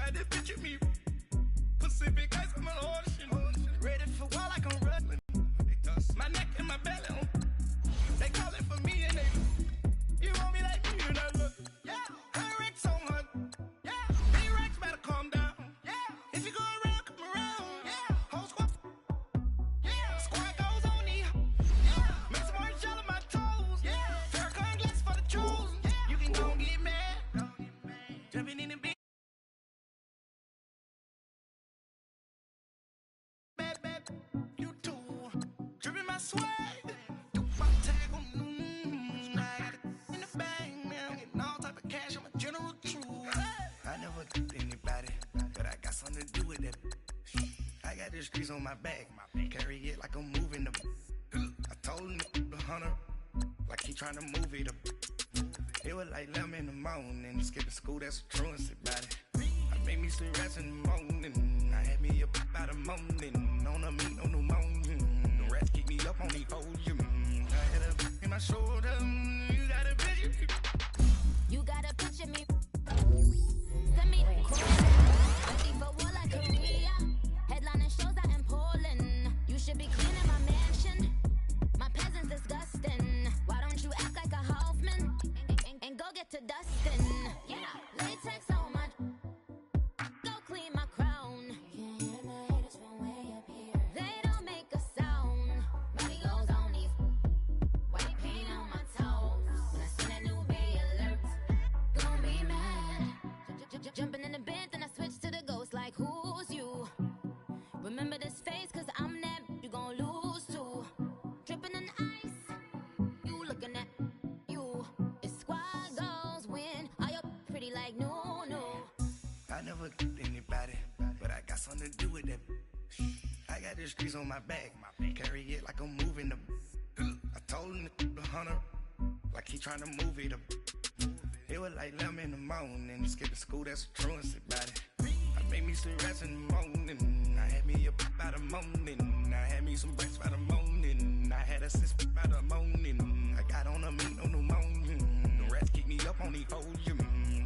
got this bitch with me. Pacific ice on my ocean. Ready for war like I'm Rutland. My neck and my belly. They calling for me and they. You want me like me and I look. Yeah. Her Rex on her. Yeah. B-Rex better calm down. Yeah. If you go around, come around. Yeah. Whole squad. Yeah. Squad goes on me. Yeah. Make some orange gel on my toes. Yeah. Farrakhan glass for the chosen. Yeah. You can go and get mad. Jumping in the beat. Bad. You too. Dripping my swag. Do my tag on. I got it in the bag now. Getting all type of cash. I'm a general true. I never did anybody, but I got something to do with it. I got the streets on my back. Carry it like I'm moving them. I told him the hunter, like he trying to move it up. It was like 11 in the morning. Skipping school, that's a truancy about it. I made me some rats in the morning. I had me up by the morning. On a meat, on the morning. The rats keep me up on the podium. I had a in my shoulder. You got a picture. You gotta picture me. Send me the call. Ready for war like Korea. Headlining shows out in Poland. You should be cleaning my mansion. My peasants disgusting. Why don't you act like a Hoffman and go get to dustin'? Yeah, latex on my. Go clean my crown. Can't hear the haters from way up here. They don't make a sound. Money goes on these. White paint on my toes. When I send a new bay alert, you gon' be mad. Jumping in the bed, then I switch to the ghost like who's you? Remember this face, cause I'm that you gon' lose too. Dripping in ice, you looking at you. It's squad goals win. Are you pretty like no? I never did anybody, but I got something to do with it. I got the streets on my back. Carry it like I'm moving them. I told him the hunter, like he trying to move it up. It was like 11 in the morning. Skipping school, that's a truancy about it. I made me some rats in the morning. I had me up by the morning. I had me some breaks by the morning. I had a sis by the morning. I got on a meat on the morning. The rats keep me up on the podium.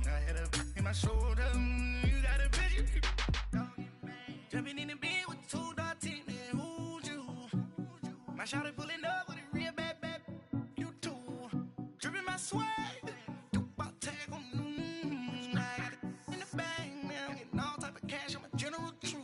I had a in my shoulder. You got a picture. Jumping in the bed with 2 dark teeth. Man, who's you? My shawty pulling up with a real bad. You too. Dripping my swag. Do my tag on. I got it in the bag now. Getting all type of cash. I'm a general true.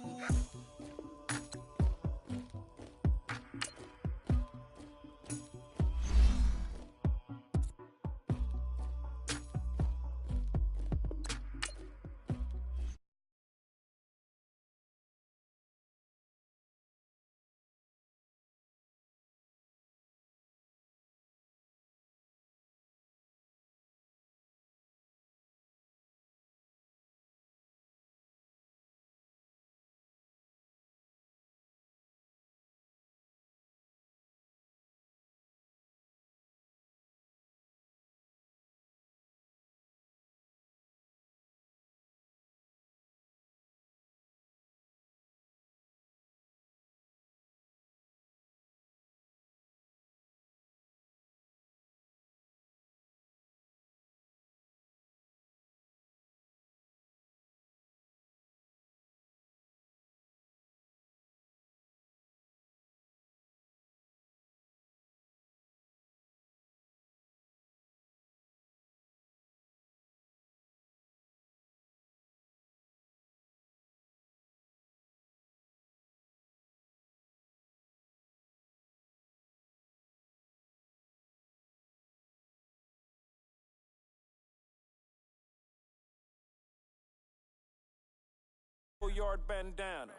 Yard bandana,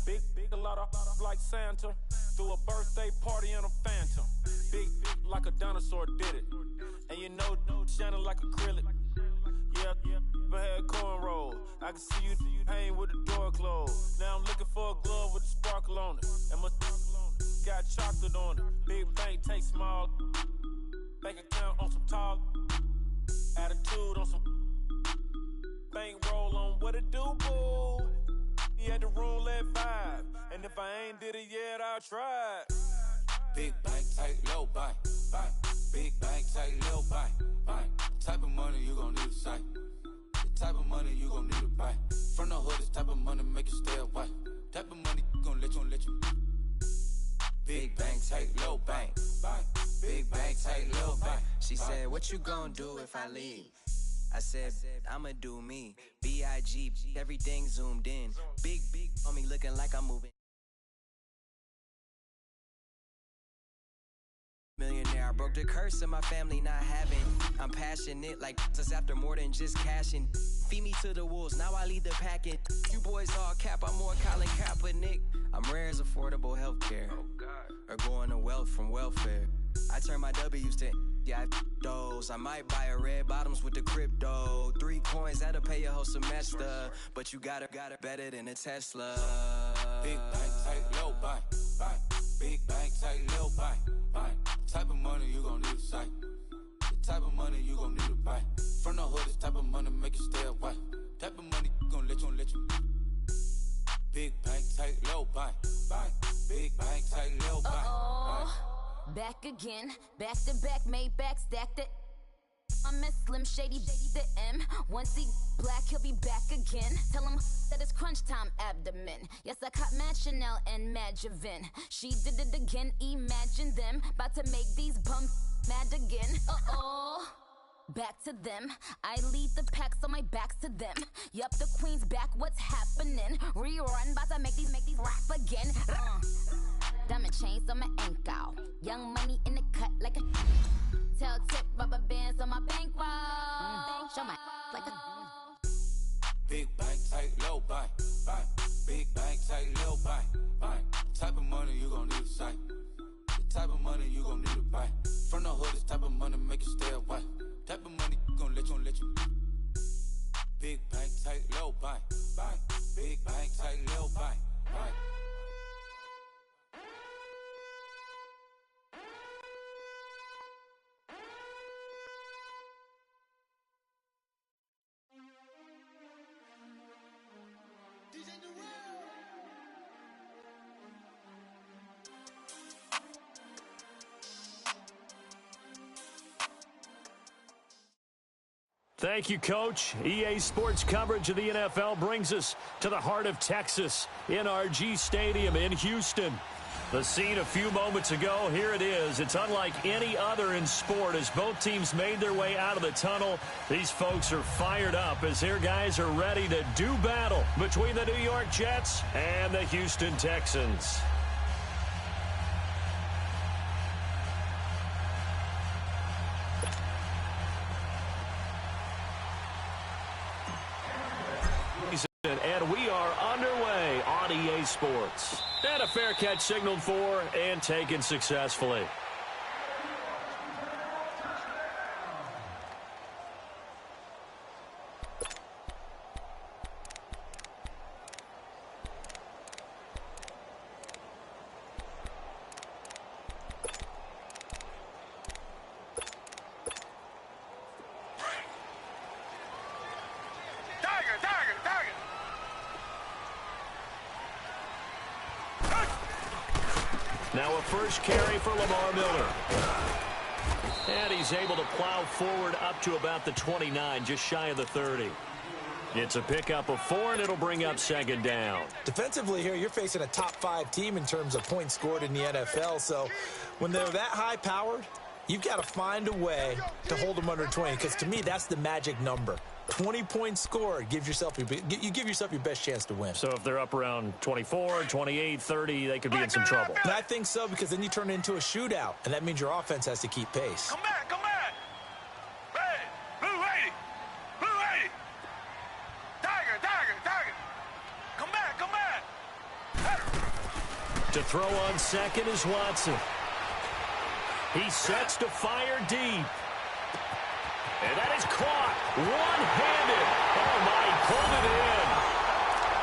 big, a lot of like Santa. Threw a birthday party in a phantom. Big like a dinosaur did it, and you know shining like acrylic. Yeah, I had cornrow. I can see you hang with the door closed. Now I'm looking for a glove with a sparkle on it, and my got chocolate on it. Big bank take small, bank account on some tall, attitude on some bank roll on what it do, boo. He had the roulette vibe, and if I ain't did it yet, I'll try. Big bank, take low bank. Big bank, take low bank. The type of money you gon' need to say. The type of money you gon' need to buy. From the hood take low bank. Big bank, take low bank. She said, what you gonna do if I leave? I said, I'ma do me. B.I.G. Everything zoomed in. Big on me looking like I'm moving. Millionaire, I broke the curse of my family not having. I'm passionate like just after more than just cashing. Feed me to the wolves, now I lead the packing. You boys all cap, I'm more Colin Kaepernick. I'm rare as affordable healthcare, or going to wealth from welfare. I turn my W's to those. I might buy a red bottoms with the crypto. 3 coins, that'll pay your whole semester. But you gotta better than a Tesla. Big bank, take low bank. Big bank, take low bank. Type of money you gon' need to sight. The type of money you gon' need to buy. From the hood, this type of money make you stay away. Type of money gon' let you. Big bank, take low bank. Big bank, take low bank. Back again, back to back, made back, stacked it. I'm a Slim Shady, the M. Once he black, he'll be back again. Tell him that it's crunch time abdomen. Yes, I caught Mad Chanel and Mad Javin. She did it again, imagine them. About to make these bums mad again. Back to them. I lead the pack, so my back's to them. Yup, the queen's back, what's happening? Rerun, about to make these rap again. Diamond chains on my ankle. Young money in the cut like a tail tip, rubber bands on my bankroll. Show my like a big bank, take low bank. Big bank, take low bank. Type of money you gon' need to sight. The type of money you gon' need to buy. From the hood, this type of money make you stay away. Type of money gon' let you. Big bank, take low bank. Big bank, take low bank. Thank you, Coach. EA Sports coverage of the NFL brings us to the heart of Texas, NRG Stadium in Houston. The scene a few moments ago, here it is. It's unlike any other in sport as both teams made their way out of the tunnel. These folks are fired up as their guys are ready to do battle between the New York Jets and the Houston Texans. And we are underway on EA Sports. And a fair catch signaled for and taken successfully. Now a first carry for Lamar Miller. And he's able to plow forward up to about the 29, just shy of the 30. It's a pickup of 4, and it'll bring up second down. Defensively here, you're facing a top-5 team in terms of points scored in the NFL. So when they're that high-powered, you've got to find a way to hold them under 20, because to me, that's the magic number. 20 points scored, you give yourself your best chance to win. So if they're up around 24, 28, 30, they could be in some trouble. And I think so, because then you turn it into a shootout, and that means your offense has to keep pace. Come back! Hey, Blue 80! Tiger! Come back! To throw on second is Watson. He sets to fire deep. And that is caught one-handed. Oh, my, he pulled it in.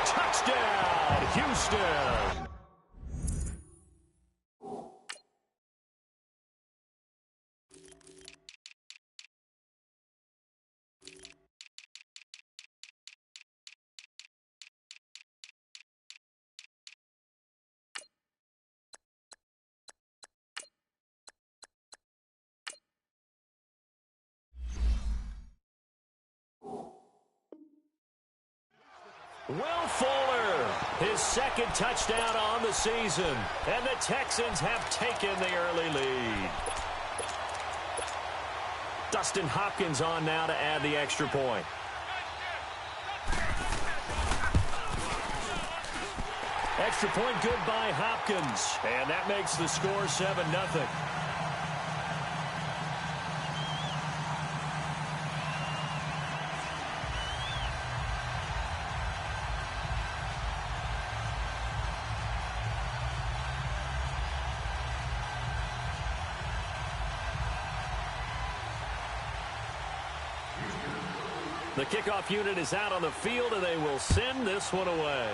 Touchdown, Houston. Will Fuller, his second touchdown on the season. And the Texans have taken the early lead. Dustin Hopkins on now to add the extra point. Extra point good by Hopkins. And that makes the score 7-0. The kickoff unit is out on the field, and they will send this one away.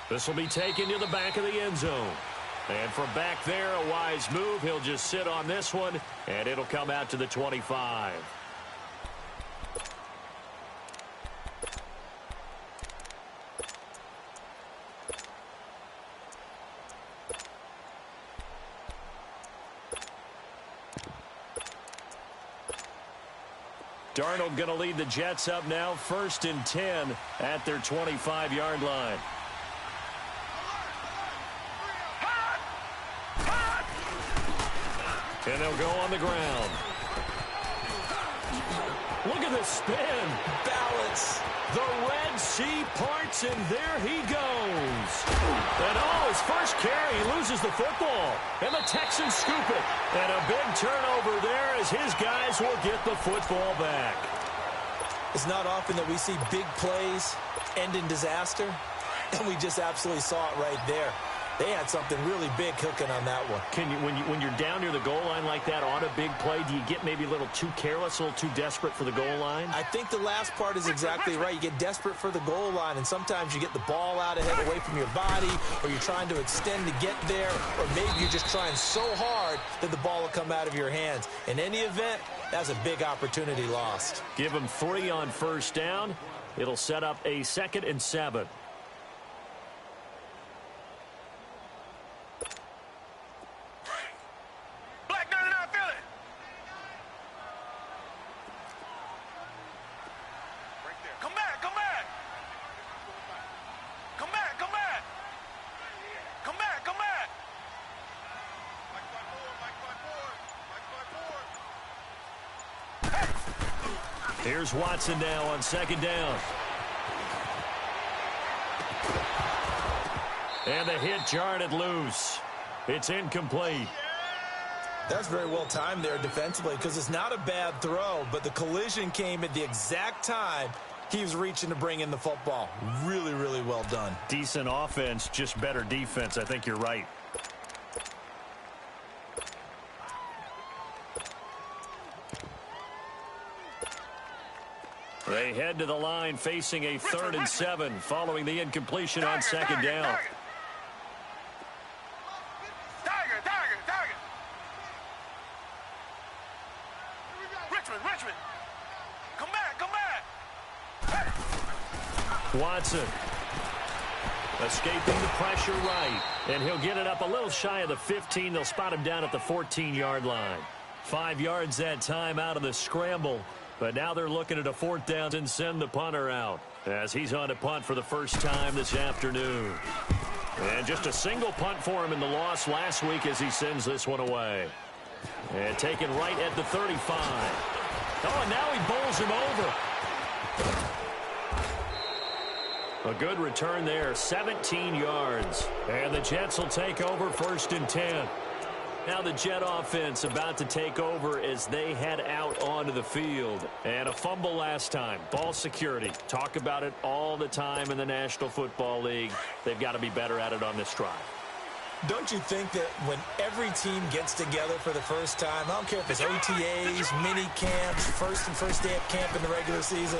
This will be taken to the back of the end zone. And from back there, a wise move. He'll just sit on this one, and it'll come out to the 25. Darnold going to lead the Jets up now, 1st and 10 at their 25-yard line. And they'll go on the ground. Look at the spin. Balance. The Red Sea parts, and there he goes. And his first carry, he loses the football. And the Texans scoop it. And a big turnover there as his guys will get the football back. It's not often that we see big plays end in disaster, and we just absolutely saw it right there. They had something really big cooking on that one. Can you, when you're down near the goal line like that on a big play, do you get maybe a little too careless, a little too desperate for the goal line? I think the last part is exactly right. You get desperate for the goal line, and sometimes you get the ball out ahead away from your body, or you're trying to extend to get there, or maybe you're just trying so hard that the ball will come out of your hands. In any event, that's a big opportunity lost. Give them 3 on 1st down. It'll set up a 2nd and 7. Here's Watson now on 2nd down. And the hit jarred it loose. It's incomplete. That's very well timed there defensively because it's not a bad throw, but the collision came at the exact time he was reaching to bring in the football. Really, really well done. Decent offense, just better defense. I think you're right. They head to the line facing a 3rd and 7 following the incompletion on 2nd down. Richmond. Come back. Watson escaping the pressure right, and he'll get it up a little shy of the 15. They'll spot him down at the 14-yard line. 5 yards that time out of the scramble. But now they're looking at a 4th down and send the punter out as he's on a punt for the first time this afternoon. And just a single punt for him in the loss last week as he sends this one away. And taken right at the 35. Oh, and now he bowls him over. A good return there, 17 yards. And the Jets will take over 1st and 10. Now the Jet offense about to take over as they head out onto the field. And a fumble last time. Ball security. Talk about it all the time in the National Football League. They've got to be better at it on this drive. Don't you think that when every team gets together for the first time, I don't care if it's OTAs, mini camps, first day of camp in the regular season,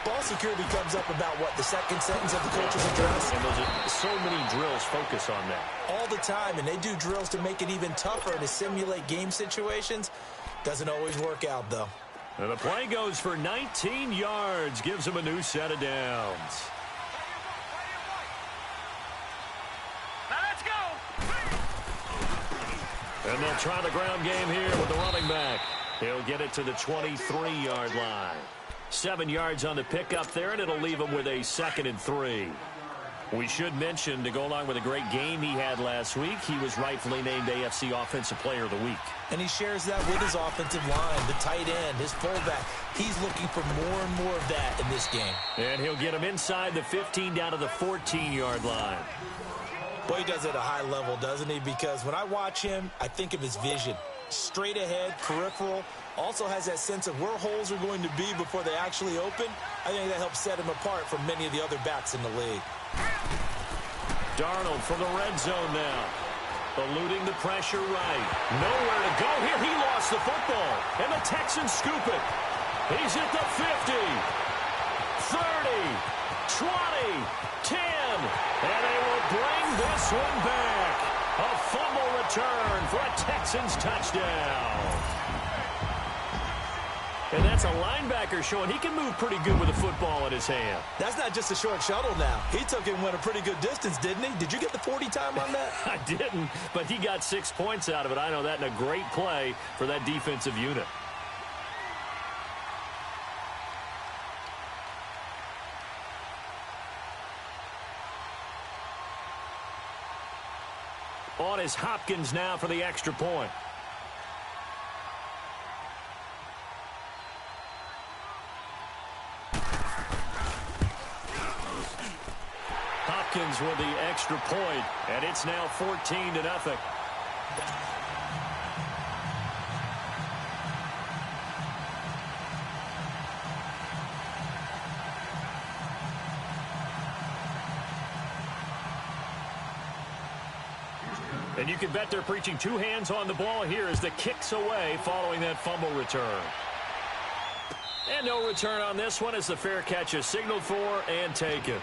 ball security comes up about what, the second sentence of the coach's address? And those are so many drills focus on that. All the time, and they do drills to make it even tougher to simulate game situations. Doesn't always work out, though. And the play goes for 19 yards, gives them a new set of downs. Now let's go. And they'll try the ground game here with the running back. He'll get it to the 23-yard line. 7 yards on the pickup there, and it'll leave him with a 2nd and 3. We should mention, to go along with a great game he had last week, he was rightfully named AFC Offensive Player of the Week. And he shares that with his offensive line, the tight end, his fullback. He's looking for more and more of that in this game. And he'll get him inside the 15 down to the 14-yard line. Boy, he does it at a high level, doesn't he? Because when I watch him, I think of his vision. Straight ahead, peripheral, also has that sense of where holes are going to be before they actually open. I think that helps set him apart from many of the other backs in the league. Darnold from the red zone now. Eluding the pressure right. Nowhere to go here. He lost the football. And the Texans scoop it. He's at the 50. 30. 20. 10. And they will bring this one back. A fumble return for a Texans touchdown. And that's a linebacker showing he can move pretty good with a football in his hand. That's not just a short shuttle now. He took it and went a pretty good distance, didn't he? Did you get the 40 time on that? I didn't, but he got 6 points out of it. I know that, in a great play for that defensive unit. On is Hopkins now for the extra point. Hopkins with the extra point, and it's now 14-0. And you can bet they're preaching 2 hands on the ball here as the kick's away following that fumble return. And no return on this one as the fair catch is signaled for and taken.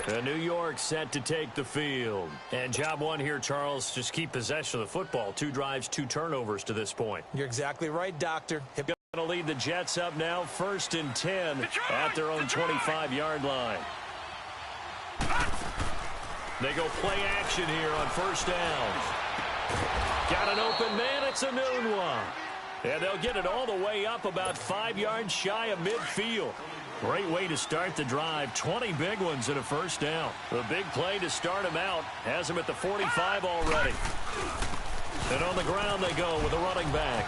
And New York set to take the field. And job one here, Charles, just keep possession of the football. 2 drives, 2 turnovers to this point. You're exactly right, Doctor. Going to lead the Jets up now, 1st and 10 at their own 25-yard line. They go play action here on 1st down. Got an open man. It's a noon one. And they'll get it all the way up about 5 yards shy of midfield. Great way to start the drive. 20 big ones in a 1st down. The big play to start him out. Has him at the 45 already. And on the ground they go with a running back.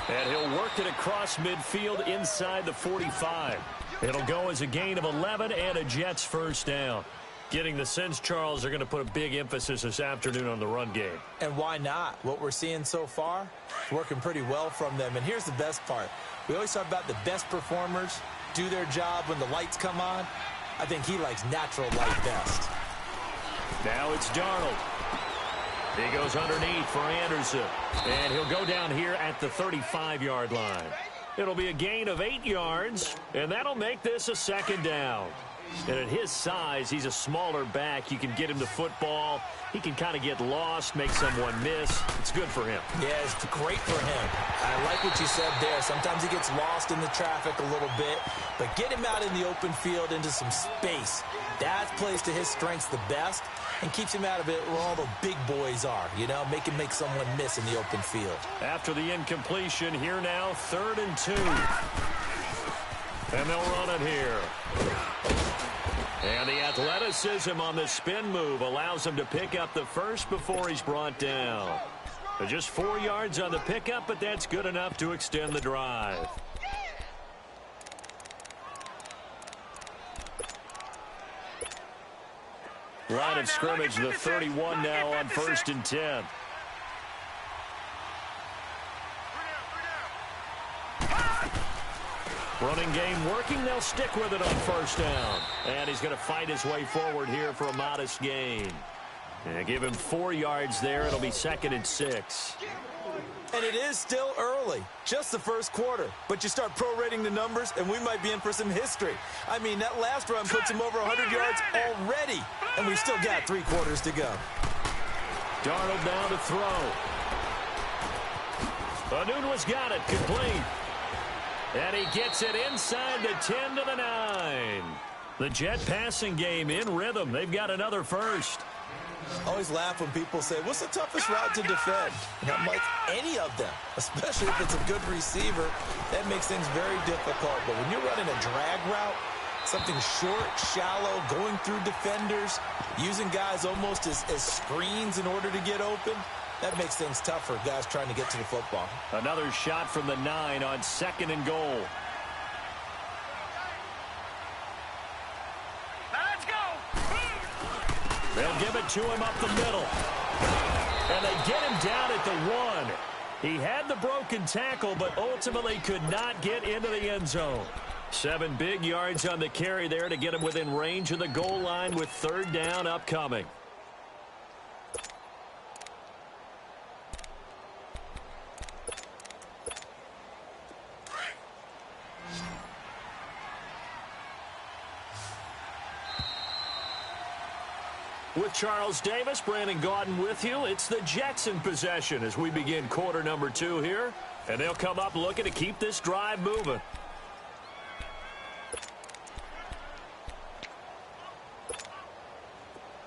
And he'll work it across midfield inside the 45. It'll go as a gain of 11 and a Jets 1st down. Getting the sense, Charles, they're going to put a big emphasis this afternoon on the run game. And why not? What we're seeing so far is working pretty well from them. And here's the best part. We always talk about the best performers do their job when the lights come on. I think he likes natural light best. Now it's Darnold. He goes underneath for Anderson. And he'll go down here at the 35-yard line. It'll be a gain of 8 yards, and that'll make this a 2nd down. And at his size, he's a smaller back. You can get him the football. He can kind of get lost, make someone miss. It's good for him. Yeah, it's great for him. I like what you said there. Sometimes he gets lost in the traffic a little bit, but get him out in the open field into some space. That plays to his strengths the best and keeps him out of it where all the big boys are, you know, make him make someone miss in the open field. After the incompletion, here now, 3rd and 2. And they'll run it here. And the athleticism on the spin move allows him to pick up the first before he's brought down. Just 4 yards on the pickup, but that's good enough to extend the drive. Line of scrimmage, the 31 now on 1st and 10. Running game working. They'll stick with it on 1st down. And he's going to fight his way forward here for a modest gain. And give him 4 yards there. It'll be 2nd and 6. And it is still early, just the 1st quarter. But you start prorating the numbers, and we might be in for some history. I mean, that last run puts him over 100 yards already, and we've still got 3 quarters to go. Darnold down to throw. Anunwa's got it, complete. And he gets it inside the 10 to the 9. The Jet passing game in rhythm. They've got another 1st. Always laugh when people say, what's the toughest route to defend? And I'm like, any of them, especially if it's a good receiver. That makes things very difficult. But when you're running a drag route, something short, shallow, going through defenders, using guys almost as screens in order to get open, that makes things tough for guys trying to get to the football. Another shot from the 9 on 2nd and goal. They'll give it to him up the middle. And they get him down at the 1. He had the broken tackle, but ultimately could not get into the end zone. 7 big yards on the carry there to get him within range of the goal line with 3rd down upcoming. With Charles Davis, Brandon Gaudin with you. It's the Jets in possession as we begin quarter number 2 here. And they'll come up looking to keep this drive moving.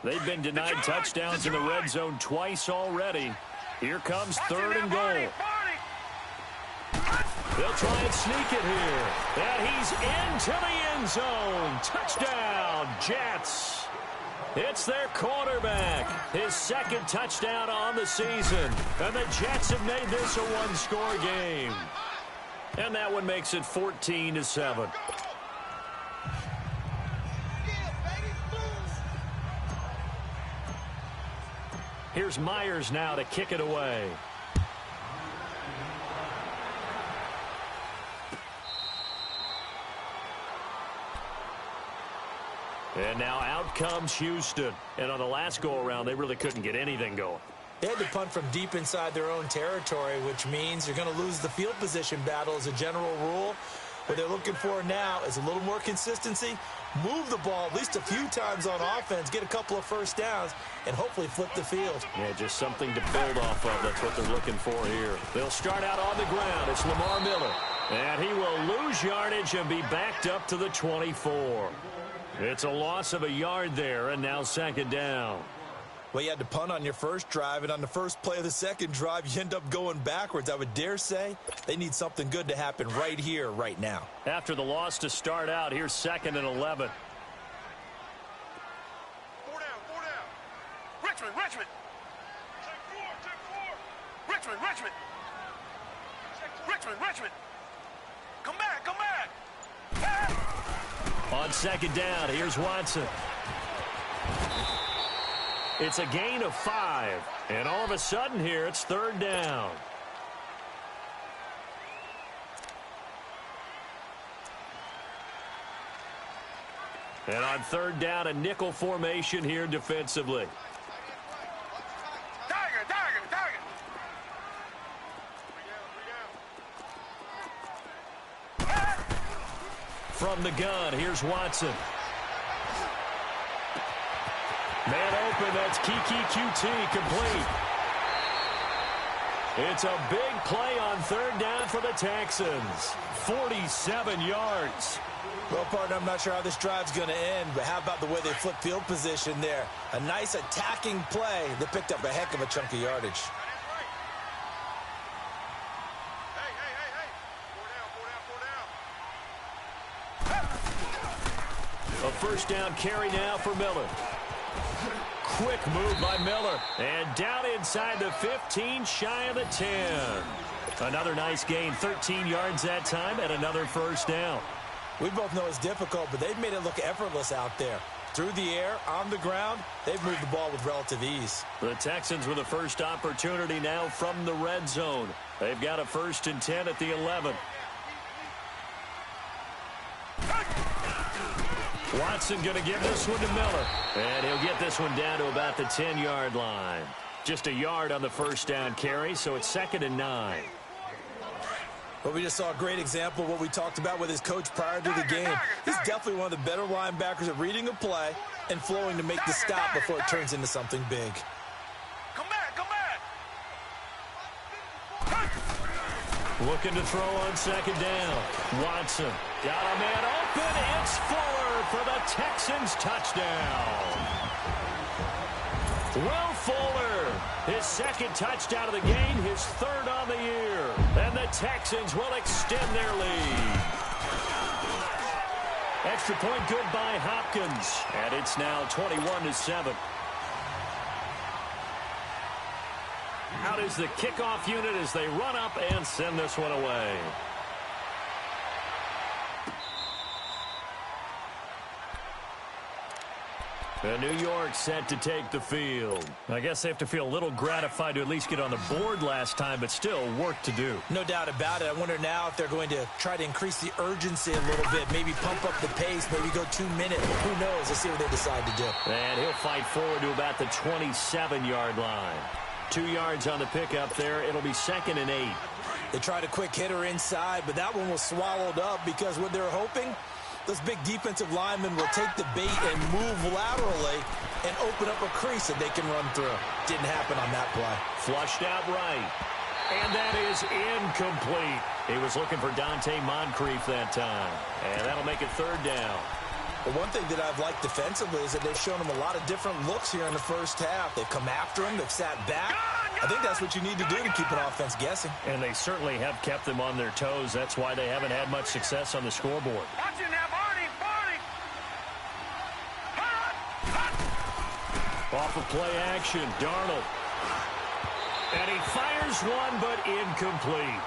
They've been denied touchdowns in the red zone twice already. Here comes 3rd and goal. They'll try and sneak it here. And he's into the end zone. Touchdown, Jets. It's their quarterback. His 2nd touchdown on the season. And the Jets have made this a one-score game. And that one makes it 14-7. Here's Myers now to kick it away. And now out comes Houston. And on the last go-around, they really couldn't get anything going. They had to punt from deep inside their own territory, which means you're going to lose the field position battle as a general rule. What they're looking for now is a little more consistency, move the ball at least a few times on offense, get a couple of first downs, and hopefully flip the field. Yeah, just something to build off of. That's what they're looking for here. They'll start out on the ground. It's Lamar Miller. And he will lose yardage and be backed up to the 24. It's a loss of a yard there, and now 2nd down. Well, you had to punt on your first drive, and on the first play of the 2nd drive, you end up going backwards. I would dare say they need something good to happen right here, right now. After the loss to start out, here's 2nd and 11. 4 down, 4 down. Richmond. Take 4. Richmond. Come back. On 2nd down, here's Watson. It's a gain of 5. And all of a sudden here, it's 3rd down. And on 3rd down, a nickel formation here defensively. Tiger. From the gun, here's Watson. Man open, that's Kiki QT complete. It's a big play on 3rd down for the Texans. 47 yards. Well, partner, I'm not sure how this drive's going to end, but how about the way they flip field position there? A nice attacking play that picked up a heck of a chunk of yardage. A 1st down carry now for Miller. Quick move by Miller. And down inside the 15, shy of the 10. Another nice gain, 13 yards that time, and another 1st down. We both know it's difficult, but they've made it look effortless out there. Through the air, on the ground, they've moved the ball with relative ease. The Texans with a first opportunity now from the red zone. They've got a 1st and 10 at the 11. Watson going to give this one to Miller. And he'll get this one down to about the 10-yard line. Just a yard on the 1st down carry, so it's 2nd and 9. But we just saw a great example of what we talked about with his coach prior to the game. He's definitely one of the better linebackers at reading a play and flowing to make the stop before it turns into something big. Come back. Looking to throw on 2nd down. Watson got a man open. It's Fuller for the Texans touchdown. Will Fuller, his second touchdown of the game, his third on the year. And the Texans will extend their lead. Extra point good by Hopkins. And it's now 21-7. Out is the kickoff unit as they run up and send this one away. And New York set to take the field. I guess they have to feel a little gratified to at least get on the board last time, but still work to do. No doubt about it. I wonder now if they're going to try to increase the urgency a little bit, maybe pump up the pace, maybe go 2 minutes. Who knows? Let's see what they decide to do. And he'll fight forward to about the 27-yard line. 2 yards on the pickup there. It'll be 2nd and 8. They tried a quick hitter inside, but that one was swallowed up because what they're hoping, those big defensive linemen will take the bait and move laterally and open up a crease that they can run through. Didn't happen on that play. Flushed out right. And that is incomplete. He was looking for Dante Moncrief that time. And that'll make it 3rd down. The one thing that I've liked defensively is that they've shown him a lot of different looks here in the first half. They've come after him. They've sat back. I think that's what you need to do to keep an offense guessing. And they certainly have kept them on their toes. That's why they haven't had much success on the scoreboard. Watch it now, Barney. Off of play action, Darnold. And he fires one, but incomplete.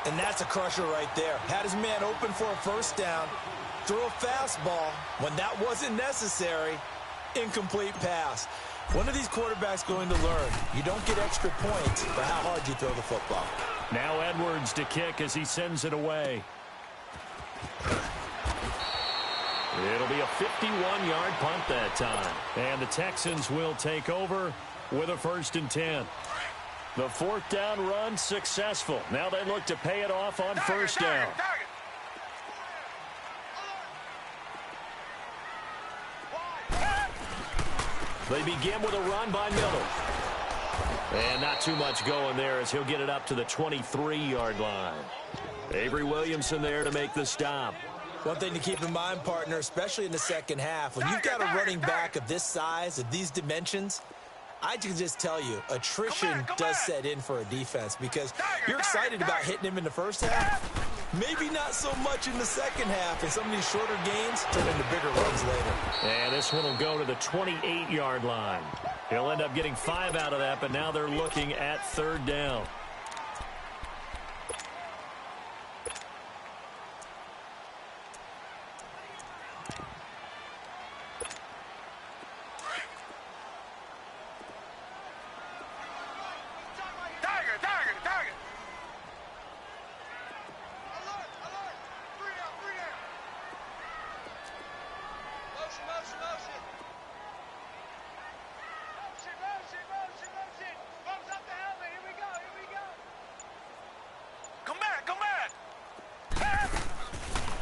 And that's a crusher right there. Had his man open for a first down. Threw a fastball when that wasn't necessary. Incomplete pass. One of these quarterbacks going to learn. You don't get extra points for how hard you throw the football. Now Edwards to kick as he sends it away. It'll be a 51-yard punt that time. And the Texans will take over with a 1st and 10. The 4th down run successful. Now they look to pay it off on 1st down. They begin with a run by Miller. And not too much going there as he'll get it up to the 23-yard line. Avery Williamson there to make the stop. One thing to keep in mind, partner, especially in the second half, when you've got a running back of this size, of these dimensions, I can just tell you, attrition does set in for a defense because you're excited about hitting him in the first half. Maybe not so much in the second half, and some of these shorter gains turn into bigger runs later. And this one will go to the 28-yard line. He'll end up getting 5 out of that, but now they're looking at 3rd down.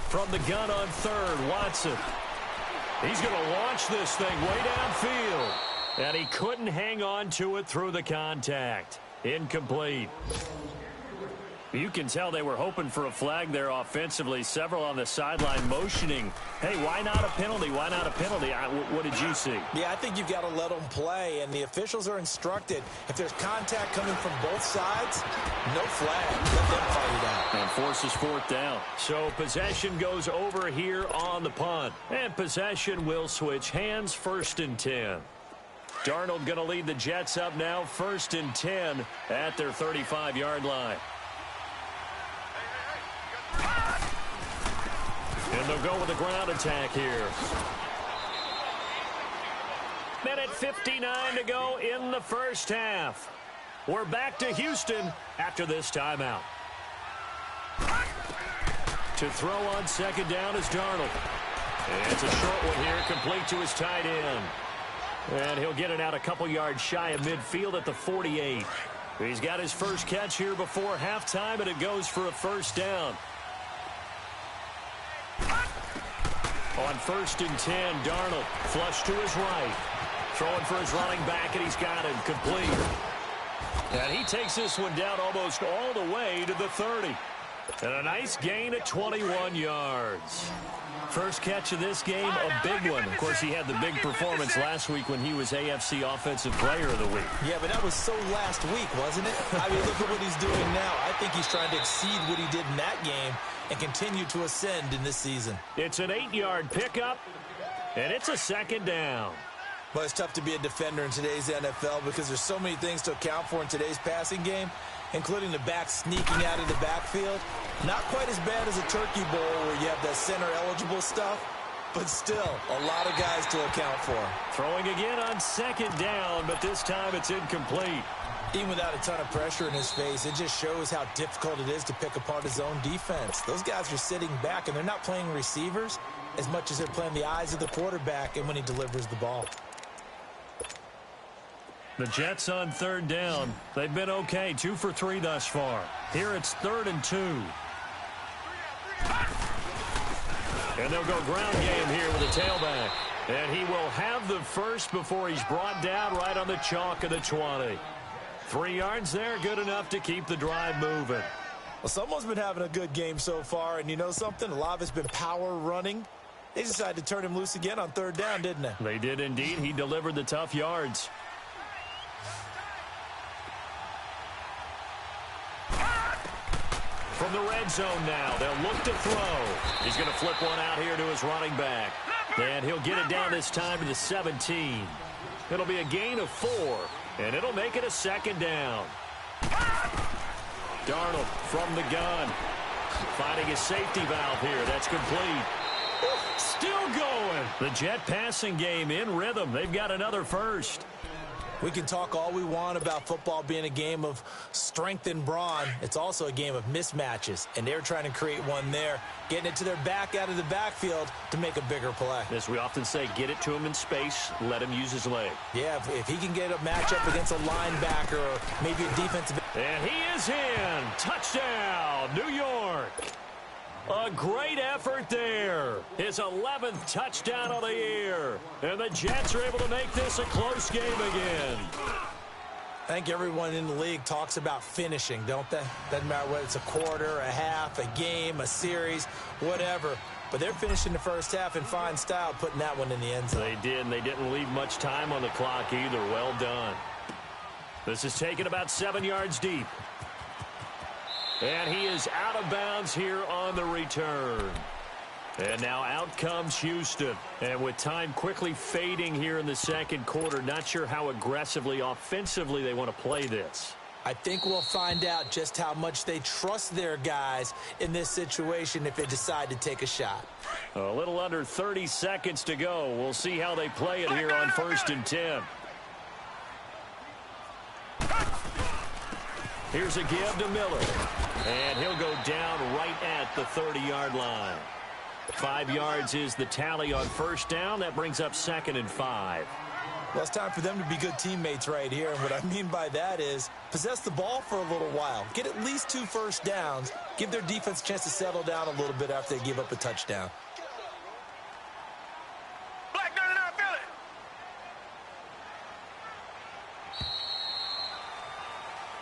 From the gun on 3rd, Watson. He's going to launch this thing way downfield. And he couldn't hang on to it through the contact. Incomplete. You can tell they were hoping for a flag there offensively. Several on the sideline motioning. Hey, why not a penalty? Why not a penalty? What did you see? Yeah, I think you've got to let them play, and the officials are instructed. If there's contact coming from both sides, no flag. Let them fight it out. And forces 4th down. So possession goes over here on the punt. And possession will switch hands. 1st and 10. Darnold going to lead the Jets up now. 1st and 10 at their 35-yard line. And they'll go with a ground attack here. Minute 59 to go in the first half. We're back to Houston after this timeout. To throw on 2nd down is Darnold. And it's a short one here, complete to his tight end. And he'll get it out a couple yards shy of midfield at the 48. He's got his first catch here before halftime, and it goes for a 1st down. On 1st and 10, Darnold flush to his right. Throwing for his running back, and he's got him complete. And he takes this one down almost all the way to the 30. And a nice gain at 21 yards. First catch of this game, a big one. Of course, he had the big performance last week when he was AFC Offensive Player of the Week. Yeah, but that was so last week, wasn't it? I mean, look at what he's doing now. I think he's trying to exceed what he did in that game and continue to ascend in this season. It's an 8-yard pickup, and it's a second down. Well, it's tough to be a defender in today's NFL because there's so many things to account for in today's passing game, including the back sneaking out of the backfield. Not quite as bad as a turkey bowl where you have that center-eligible stuff, but still a lot of guys to account for. Throwing again on second down, but this time it's incomplete. Even without a ton of pressure in his face, it just shows how difficult it is to pick apart his own defense. Those guys are sitting back, and they're not playing receivers as much as they're playing the eyes of the quarterback and when he delivers the ball. The Jets on third down. They've been okay, 2 for 3 thus far. Here it's 3rd and 2. And they'll go ground game here with a tailback. And he will have the first before he's brought down right on the chalk of the 20. 3 yards there, good enough to keep the drive moving. Well, someone's been having a good game so far, and you know something? A lot of it's been power running. They decided to turn him loose again on third down, didn't they? They did indeed. He delivered the tough yards. From the red zone now, they'll look to throw. He's going to flip one out here to his running back. And he'll get it down this time to the 17. It'll be a gain of 4, and it'll make it a second down. Darnold from the gun. Finding his safety valve here. That's complete. Still going. The Jet passing game in rhythm. They've got another first. We can talk all we want about football being a game of strength and brawn. It's also a game of mismatches, and they're trying to create one there, getting it to their back out of the backfield to make a bigger play. As we often say, get it to him in space, let him use his leg. Yeah, if he can get a matchup against a linebacker or maybe a defensive... And he is in. Touchdown, New York. A great effort there. His 11th touchdown of the year. And the Jets are able to make this a close game again. I think everyone in the league talks about finishing, don't they? Doesn't matter whether it's a quarter, a half, a game, a series, whatever. But they're finishing the first half in fine style, putting that one in the end zone. They did, and they didn't leave much time on the clock either. Well done. This is taken about 7 yards deep. And he is out of bounds here on the return. And now out comes Houston. And with time quickly fading here in the second quarter, not sure how aggressively, offensively they want to play this. I think we'll find out just how much they trust their guys in this situation if they decide to take a shot. A little under 30 seconds to go. We'll see how they play it here on 1st and 10. Here's a give to Miller. And he'll go down right at the 30-yard line. 5 yards is the tally on first down. That brings up 2nd and 5. Well, it's time for them to be good teammates right here. And what I mean by that is possess the ball for a little while. Get at least 2 first downs. Give their defense a chance to settle down a little bit after they give up a touchdown.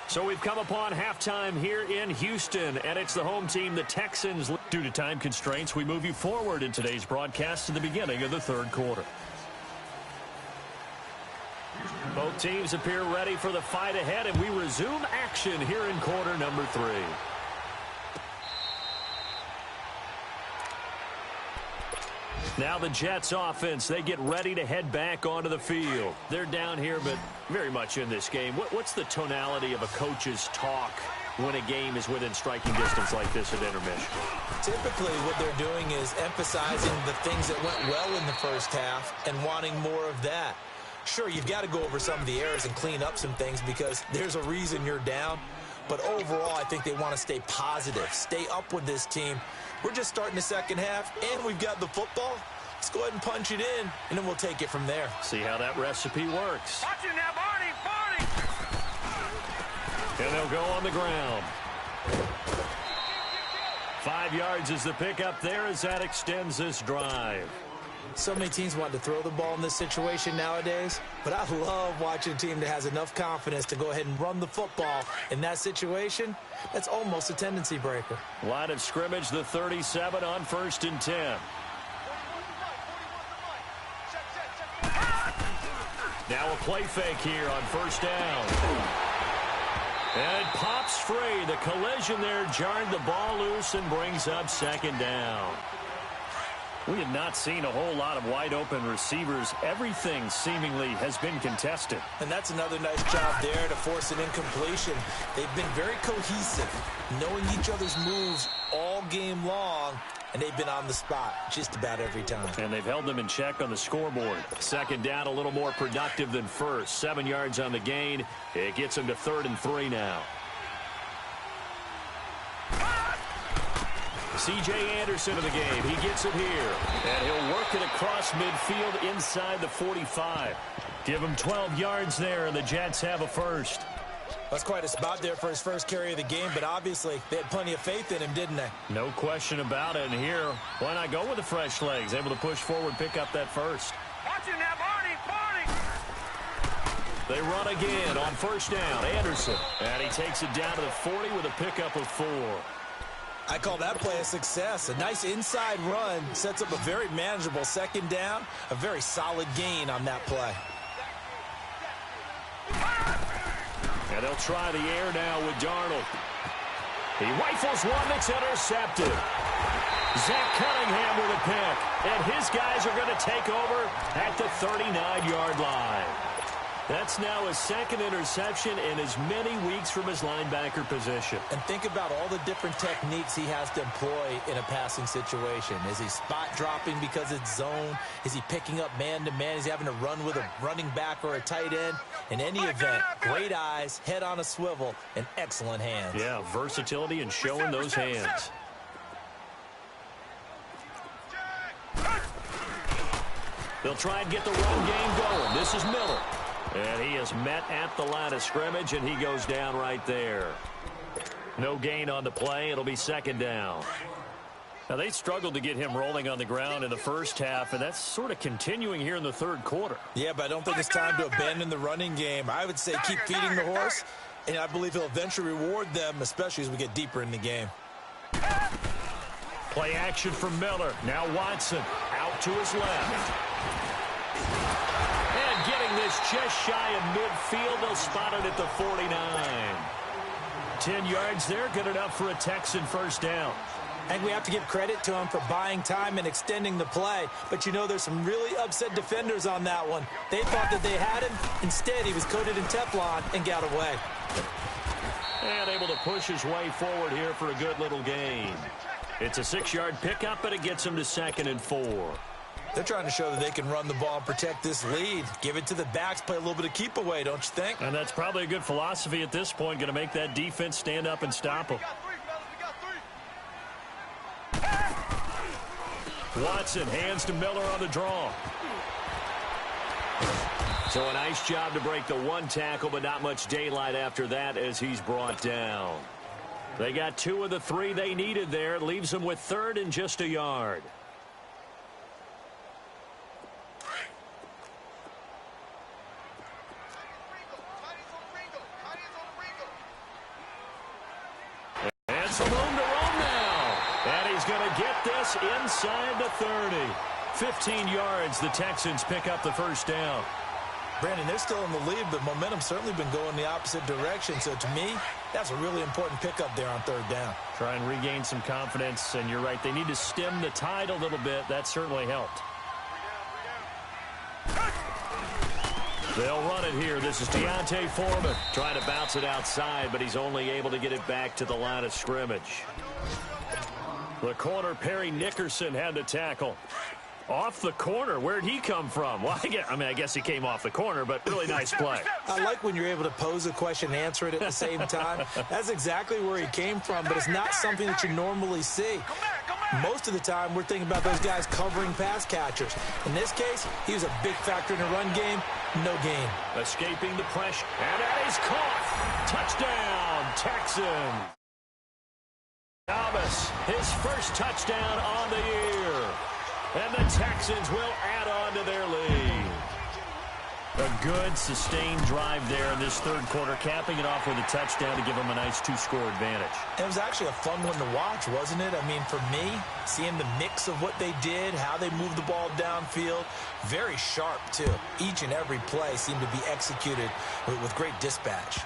So we've come upon halftime here in Houston, and it's the home team, the Texans. Due to time constraints, we move you forward in today's broadcast to the beginning of the third quarter. Both teams appear ready for the fight ahead, and we resume action here in quarter number 3. Now the Jets offense, they get ready to head back onto the field. They're down here, but very much in this game. What's the tonality of a coach's talk when a game is within striking distance like this at intermission? Typically what they're doing is emphasizing the things that went well in the first half and wanting more of that. Sure, you've got to go over some of the errors and clean up some things because there's a reason you're down. But overall, I think they want to stay positive, stay up with this team. We're just starting the second half, and we've got the football. Let's go ahead and punch it in, and then we'll take it from there. See how that recipe works. Watch it now, Barney! And they'll go on the ground. 5 yards is the pickup there as that extends this drive. So many teams want to throw the ball in this situation nowadays, but I love watching a team that has enough confidence to go ahead and run the football in that situation. That's almost a tendency breaker. Line of scrimmage, the 37 on 1st and 10. Now a play fake here on first down. And it pops free. The collision there jarred the ball loose and brings up second down. We have not seen a whole lot of wide-open receivers. Everything seemingly has been contested. And that's another nice job there to force an incompletion. They've been very cohesive, knowing each other's moves all game long, and they've been on the spot just about every time. And they've held them in check on the scoreboard. Second down, a little more productive than first. 7 yards on the gain. It gets them to 3rd and 3 now. C.J. Anderson in the game. He gets it here. And he'll work it across midfield inside the 45. Give him 12 yards there, and the Jets have a first. That's quite a spot there for his first carry of the game, but obviously they had plenty of faith in him, didn't they? No question about it. And here, why not go with the fresh legs? Able to push forward, pick up that first. Watch him now, Barney! They run again on first down. Anderson. And he takes it down to the 40 with a pickup of 4. I call that play a success. A nice inside run sets up a very manageable second down. A very solid gain on that play. And they'll try the air now with Darnold. He rifles one that's intercepted. Zach Cunningham with a pick. And his guys are going to take over at the 39-yard line. That's now his second interception in as many weeks from his linebacker position. And think about all the different techniques he has to employ in a passing situation. Is he spot dropping because it's zone? Is he picking up man-to-man? Is he having to run with a running back or a tight end? In any event, great eyes, head on a swivel, and excellent hands. Yeah, versatility and showing those hands. They'll try and get the run game going. This is Miller. And he is met at the line of scrimmage, and he goes down right there. No gain on the play. It'll be second down. Now, they struggled to get him rolling on the ground in the first half, and that's sort of continuing here in the third quarter. Yeah, but I don't think it's time to abandon the running game. I would say keep feeding the horse, and I believe he'll eventually reward them, especially as we get deeper in the game. Play action from Miller. Now Watson out to his left. And getting this just shy of midfield, they'll spot it at the 49. 10 yards there, good enough for a Texan first down. I think we have to give credit to him for buying time and extending the play. But, you know, there's some really upset defenders on that one. They thought that they had him. Instead, he was coated in Teflon and got away. And able to push his way forward here for a good little gain. It's a 6-yard pickup, and it gets him to 2nd and 4. They're trying to show that they can run the ball and protect this lead. Give it to the backs, play a little bit of keep away, don't you think? And that's probably a good philosophy at this point, going to make that defense stand up and stop them. Watson hands to Miller on the draw. So a nice job to break the one tackle, but not much daylight after that as he's brought down. They got 2 of the 3 they needed there. It leaves them with 3rd and just a yard. And some room to roam now. And he's going to get this inside the 30. 15 yards, the Texans pick up the first down. Brandon, they're still in the lead, but momentum's certainly been going the opposite direction. So to me, that's a really important pickup there on 3rd down. Try and regain some confidence, and you're right. They need to stem the tide a little bit. That certainly helped. They'll run it here. This is Deontay Foreman trying to bounce it outside, but he's only able to get it back to the line of scrimmage. The corner, Perry Nickerson, had to tackle. Off the corner. Where'd he come from? Well, I guess he came off the corner, but really nice play. I like when you're able to pose a question and answer it at the same time. That's exactly where he came from, but it's not something that you normally see. Most of the time, we're thinking about those guys covering pass catchers. In this case, he was a big factor in the run game. No gain. Escaping the pressure, and that is caught. Touchdown, Texans. Thomas, his first touchdown on the year. And the Texans will add on to their lead. A good, sustained drive there in this third quarter, capping it off with a touchdown to give them a nice 2-score advantage. It was actually a fun one to watch, wasn't it? I mean, for me, seeing the mix of what they did, how they moved the ball downfield, very sharp, too. Each and every play seemed to be executed with great dispatch.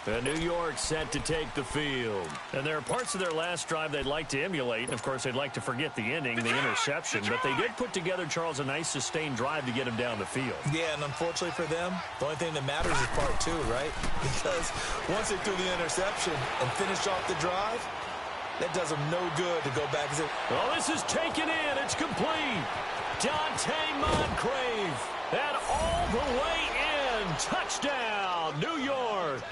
And New York set to take the field. And there are parts of their last drive they'd like to emulate. And, of course, they'd like to forget the ending, the interception. But they did put together, Charles, a nice sustained drive to get him down the field. Yeah, and unfortunately for them, the only thing that matters is part 2, right? Because once they threw the interception and finished off the drive, that does them no good to go back and say, well, this is taken in. It's complete. Dante Moncrief. And all the way in. Touchdown, New York.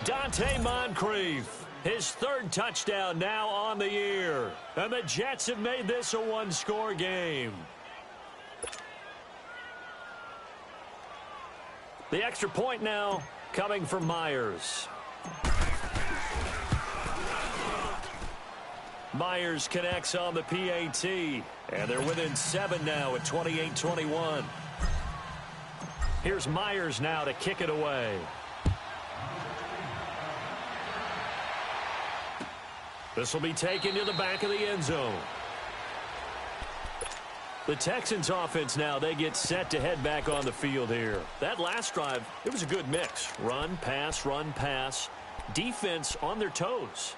Dante Moncrief, his third touchdown now on the year. And the Jets have made this a 1-score game. The extra point now coming from Myers. Myers connects on the PAT. And they're within 7 now at 28-21. Here's Myers now to kick it away. This will be taken to the back of the end zone. The Texans offense now, they get set to head back on the field here. That last drive, it was a good mix. Run, pass, defense on their toes.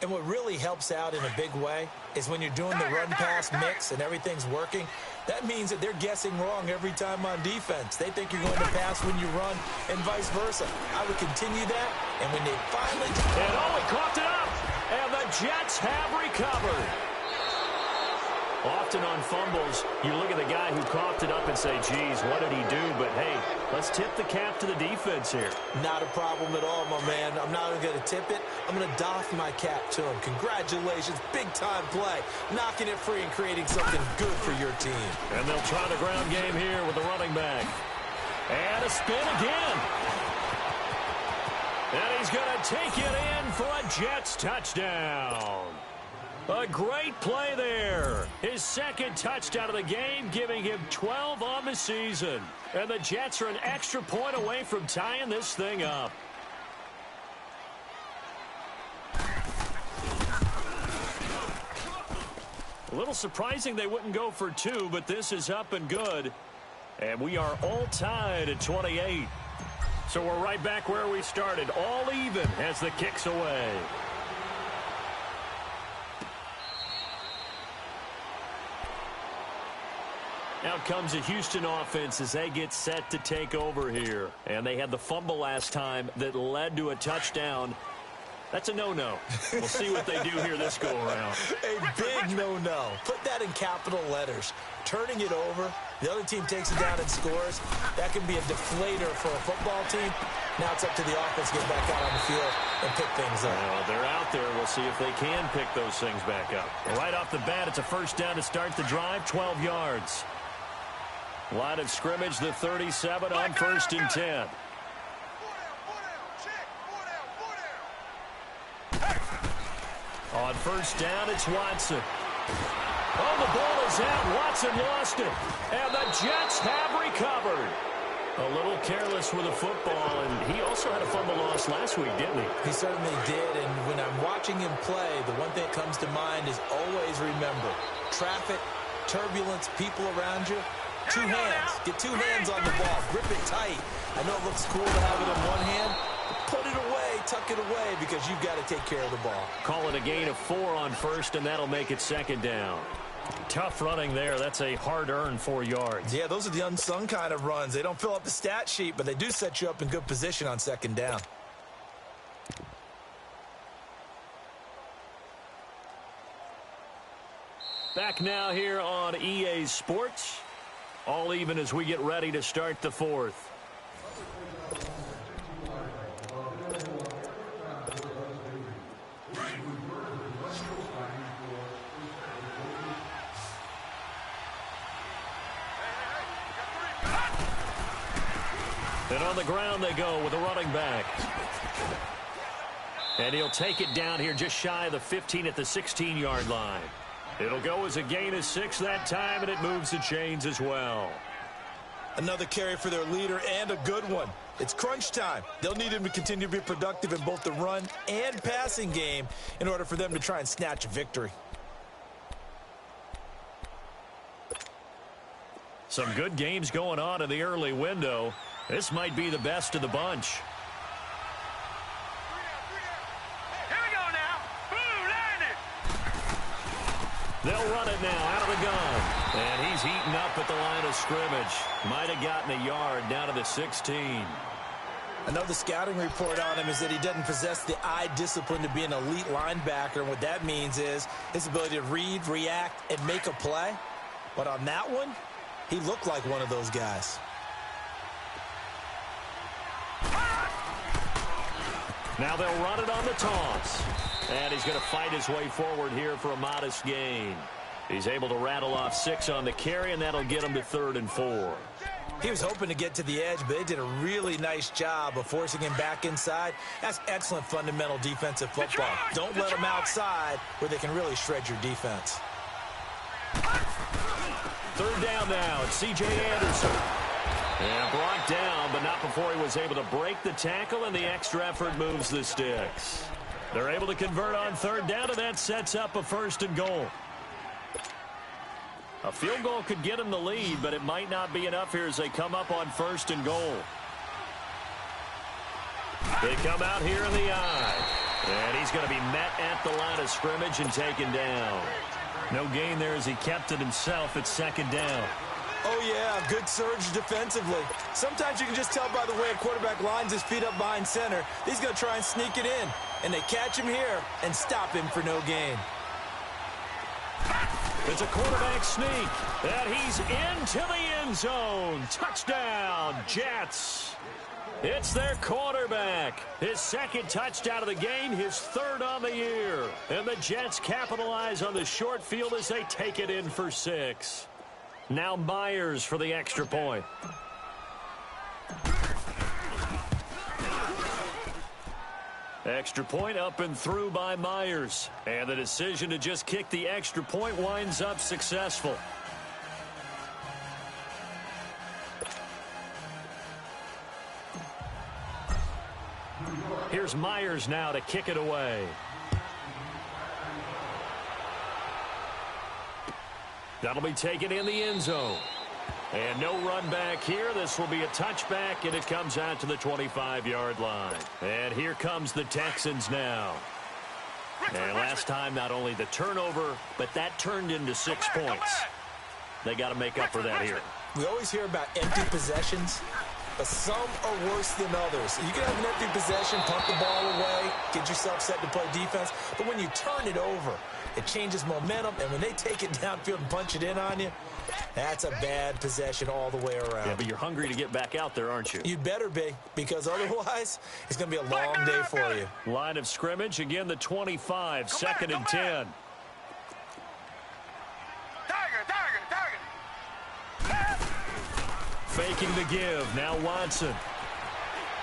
And what really helps out in a big way is when you're doing the run-pass mix and everything's working, that means that they're guessing wrong every time on defense. They think you're going to pass when you run and vice versa. I would continue that, and when they finally... And oh, he coughed it up! And the Jets have recovered. Often on fumbles, you look at the guy who coughed it up and say, geez, what did he do? But, hey, let's tip the cap to the defense here. Not a problem at all, my man. I'm not even going to tip it. I'm going to doff my cap to him. Congratulations. Big-time play. Knocking it free and creating something good for your team. And they'll try the ground game here with the running back. And a spin again. And he's going to take it in for a Jets touchdown. A great play there. His second touchdown of the game, giving him 12 on the season. And the Jets are an extra point away from tying this thing up. A little surprising they wouldn't go for 2, but this is up and good. And we are all tied at 28. So we're right back where we started, all even as the kick's away. Now comes a Houston offense as they get set to take over here. And they had the fumble last time that led to a touchdown. That's a no-no. We'll see what they do here this go-around. A big no-no. Put that in capital letters. Turning it over, the other team takes it down and scores. That can be a deflator for a football team. Now it's up to the offense to get back out on the field and pick things up. Well, they're out there. We'll see if they can pick those things back up. Right off the bat, it's a first down to start the drive, 12 yards. Line of scrimmage, the 37 on 1st and 10. On first down, it's Watson. Oh, the ball is out. Watson lost it. And the Jets have recovered. A little careless with the football, and he also had a fumble loss last week, didn't he? He certainly did, and when I'm watching him play, the one thing that comes to mind is always remember, traffic, turbulence, people around you, 2 hands. Get 2 hands on the ball. Grip it tight. I know it looks cool to have it in one hand, but put it away, tuck it away, because you've got to take care of the ball. Call it a gain of 4 on first, and that'll make it second down. Tough running there. That's a hard-earned 4 yards. Yeah, those are the unsung kind of runs. They don't fill up the stat sheet, but they do set you up in good position on second down. Back now here on EA Sports. All even as we get ready to start the 4th. And on the ground they go with a running back. And he'll take it down here just shy of the 15 at the 16-yard line. It'll go as a gain of 6 that time, and it moves the chains as well. Another carry for their leader, and a good one. It's crunch time. They'll need him to continue to be productive in both the run and passing game in order for them to try and snatch a victory. Some good games going on in the early window. This might be the best of the bunch. Here we go now. Boom, landed. They'll run it now out of the gun. And he's heating up at the line of scrimmage. Might have gotten a yard down to the 16. Another scouting report on him is that he doesn't possess the eye discipline to be an elite linebacker. And what that means is his ability to read, react, and make a play. But on that one, he looked like one of those guys. Now they'll run it on the toss. And he's going to fight his way forward here for a modest gain. He's able to rattle off 6 on the carry, and that'll get him to 3rd and 4. He was hoping to get to the edge, but they did a really nice job of forcing him back inside. That's excellent fundamental defensive football. Don't let them outside where they can really shred your defense. 3rd down now. It's C.J. Anderson. And brought down, but not before he was able to break the tackle, and the extra effort moves the sticks. They're able to convert on 3rd down, and that sets up a 1st and goal. A field goal could get him the lead, but it might not be enough here as they come up on 1st and goal. They come out here in the eye. And he's going to be met at the line of scrimmage and taken down. No gain there as he kept it himself at 2nd down. Oh, yeah, good surge defensively. Sometimes you can just tell by the way a quarterback lines his feet up behind center. He's going to try and sneak it in. And they catch him here and stop him for no gain. It's a quarterback sneak. And he's into the end zone. Touchdown, Jets. It's their quarterback. His 2nd touchdown of the game, his 3rd on the year. And the Jets capitalize on the short field as they take it in for 6. Now Myers for the extra point. Extra point up and through by Myers. And the decision to just kick the extra point winds up successful. Here's Myers now to kick it away. That'll be taken in the end zone. And no run back here. This will be a touchback, and it comes out to the 25-yard line. And here comes the Texans now. And last time, not only the turnover, but that turned into 6 points. They got to make up for that here. We always hear about empty possessions, but some are worse than others. You can have an empty possession, pump the ball away, get yourself set to play defense, but when you turn it over, it changes momentum, and when they take it downfield and punch it in on you, that's a bad possession all the way around. Yeah, but you're hungry to get back out there, aren't you? You'd better be, because otherwise, it's going to be a long day for you. Line of scrimmage, again the 25, 2nd and 10. Faking the give, now Watson.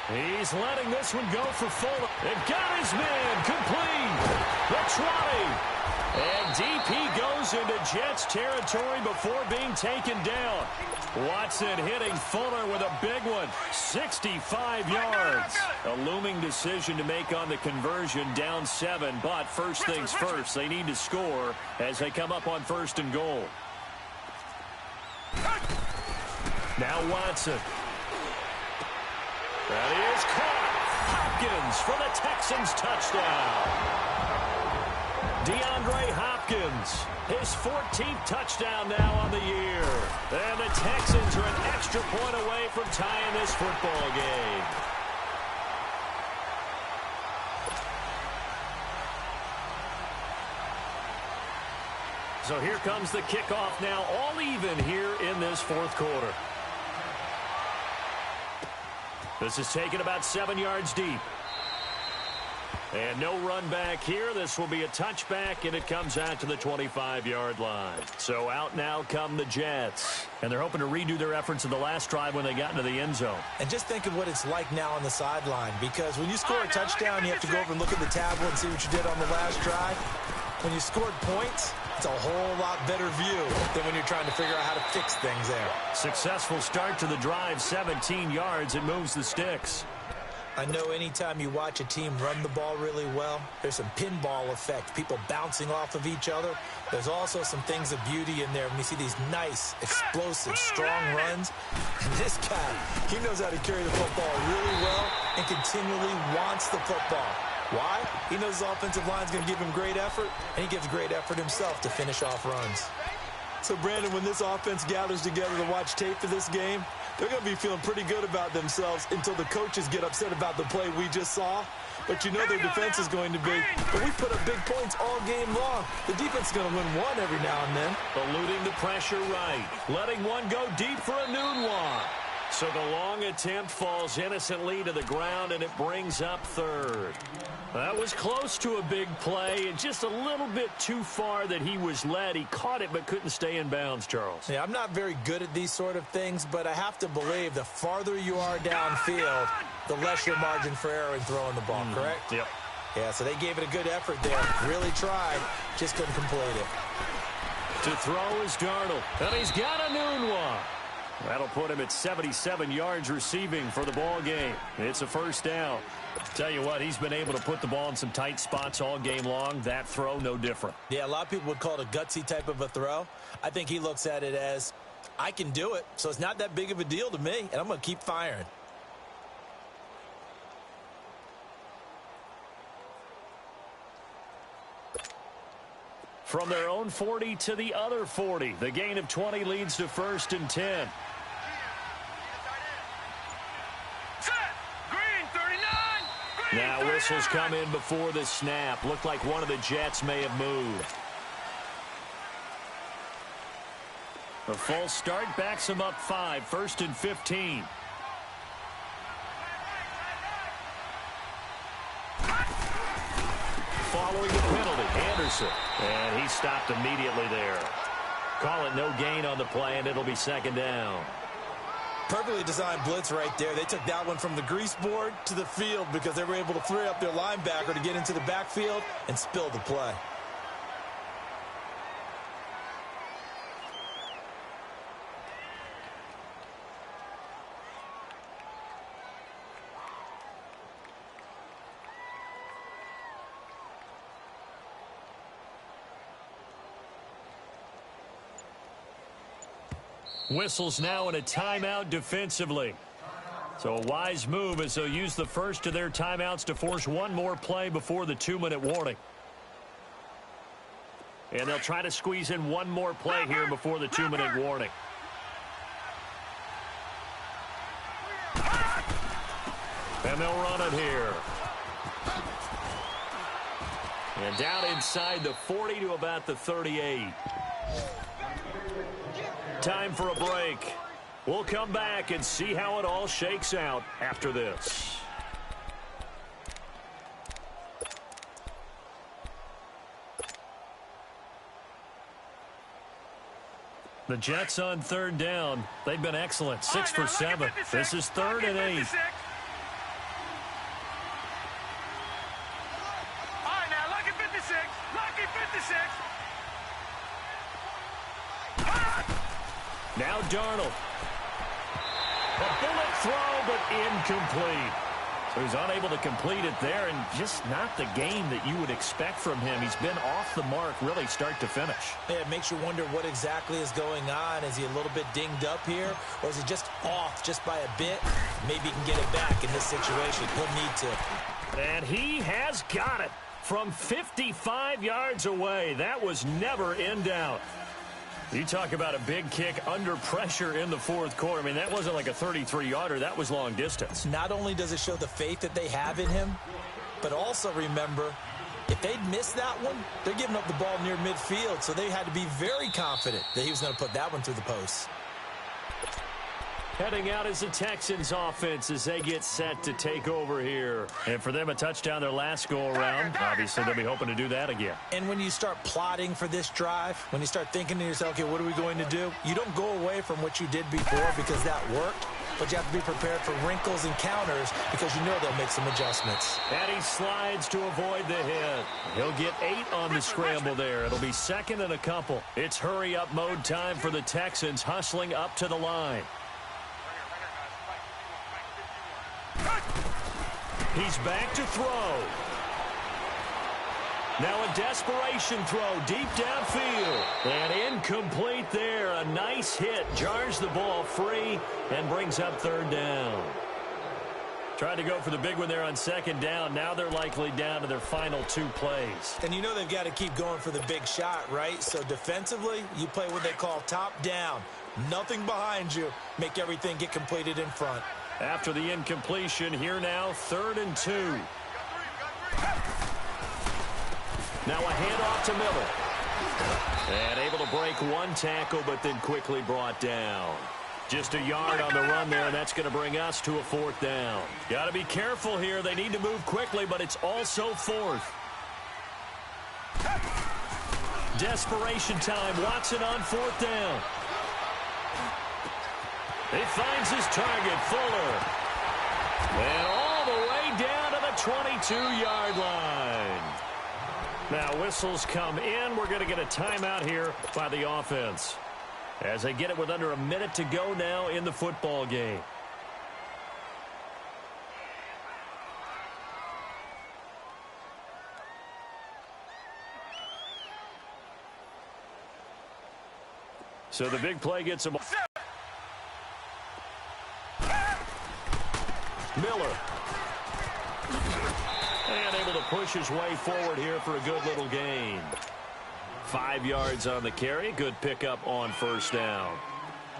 He's letting this one go for Fuller. And got his man, complete. The 20. And DP goes into Jets territory before being taken down. Watson hitting Fuller with a big one. 65 yards. A looming decision to make on the conversion, down 7. But first things first, they need to score as they come up on 1st and goal. Now Watson. That is caught. Hopkins for the Texans touchdown. DeAndre Hopkins, his 14th touchdown now on the year. And the Texans are an extra point away from tying this football game. So here comes the kickoff now, all even here in this 4th quarter. This is taken about 7 yards deep. And no run back here. This will be a touchback, and it comes out to the 25-yard line. So out now come the Jets. And they're hoping to redo their efforts in the last drive when they got into the end zone. And just think of what it's like now on the sideline, because when you score a touchdown, you have to go over and look at the tablet and see what you did on the last drive. When you scored points, It's a whole lot better view than when you're trying to figure out how to fix things there. Successful start to the drive, 17 yards. It moves the sticks. I know anytime you watch a team run the ball really well, there's some pinball effect, people bouncing off of each other. There's also some things of beauty in there when you see these nice, explosive, strong runs. And this guy, he knows how to carry the football really well and continually wants the football. Why? He knows his offensive line's going to give him great effort, and he gives great effort himself to finish off runs. So, Brandon, when this offense gathers together to watch tape for this game, they're going to be feeling pretty good about themselves until the coaches get upset about the play we just saw. But you know their defense is going to be, but we put up big points all game long. The defense is going to win one every now and then. Eluding the pressure right. Letting one go deep for a noon one. So the long attempt falls innocently to the ground, and it brings up third. That was close to a big play, and just a little bit too far that he was led. He caught it but couldn't stay in bounds, Charles. Yeah, I'm not very good at these sort of things, but I have to believe the farther you are downfield, the less your margin for error in throwing the ball, correct? Yep. Yeah, so they gave it a good effort there. Really tried, just couldn't complete it. To throw is Darnold, and he's got a noon one. That'll put him at 77 yards receiving for the ball game. It's a first down. Tell you what, he's been able to put the ball in some tight spots all game long. That throw, no different. Yeah, a lot of people would call it a gutsy type of a throw. I think he looks at it as, I can do it, so it's not that big of a deal to me, and I'm going to keep firing. From their own 40 to the other 40. The gain of 20 leads to 1st and 10. Now whistles come in before the snap. Looked like one of the Jets may have moved. A false start backs him up 5. 1st and 15. Following the penalty, Anderson. And he stopped immediately there. Call it no gain on the play, and it'll be 2nd down. Perfectly designed blitz right there. They took that one from the grease board to the field because they were able to free up their linebacker to get into the backfield and spill the play. Whistles now in a timeout defensively. So a wise move as they'll use the first of their timeouts to force one more play before the 2-minute warning. And they'll try to squeeze in one more play here before the 2-minute warning. And they'll run it here. And down inside the 40 to about the 38. Time for a break. We'll come back and see how it all shakes out after this. The Jets on 3rd down. They've been excellent. 6 for 7. This is 3rd and 8. All right, now, lucky 56. Lucky 56. Now Darnold. A bullet throw, but incomplete. So he's unable to complete it there, and just not the game that you would expect from him. He's been off the mark really start to finish. Yeah, it makes you wonder what exactly is going on. Is he a little bit dinged up here, or is he just off just by a bit? Maybe he can get it back in this situation. He'll need to. And he has got it from 55 yards away. That was never in doubt. You talk about a big kick under pressure in the 4th quarter. I mean, that wasn't like a 33-yarder. That was long distance. Not only does it show the faith that they have in him, but also remember, if they'd missed that one, they're giving up the ball near midfield, so they had to be very confident that he was going to put that one through the post. Heading out is the Texans offense as they get set to take over here. And for them, a touchdown their last go-around. Obviously, they'll be hoping to do that again. And when you start plotting for this drive, when you start thinking to yourself, okay, what are we going to do? You don't go away from what you did before because that worked. but you have to be prepared for wrinkles and counters because you know they'll make some adjustments. And he slides to avoid the hit. He'll get 8 on the scramble there. It'll be second and a couple. It's hurry-up mode time for the Texans, hustling up to the line. He's back to throw. Now a desperation throw deep downfield. And incomplete there. A nice hit. Jars the ball free and brings up third down. Tried to go for the big one there on second down. Now they're likely down to their final 2 plays. And you know they've got to keep going for the big shot, right? So defensively, you play what they call top down. Nothing behind you. Make everything get completed in front. After the incompletion, here now, 3rd and 2. Now a handoff to Miller. And able to break 1 tackle, but then quickly brought down. Just a yard on the run there, and that's going to bring us to a 4th down. Got to be careful here. They need to move quickly, but it's also 4th. Desperation time. Watson on 4th down. He finds his target, Fuller. And all the way down to the 22-yard line. Now whistles come in. We're going to get a timeout here by the offense as they get it with under a minute to go now in the football game. So the big play gets him. Miller. And able to push his way forward here for a good little gain. 5 yards on the carry. Good pickup on 1st down.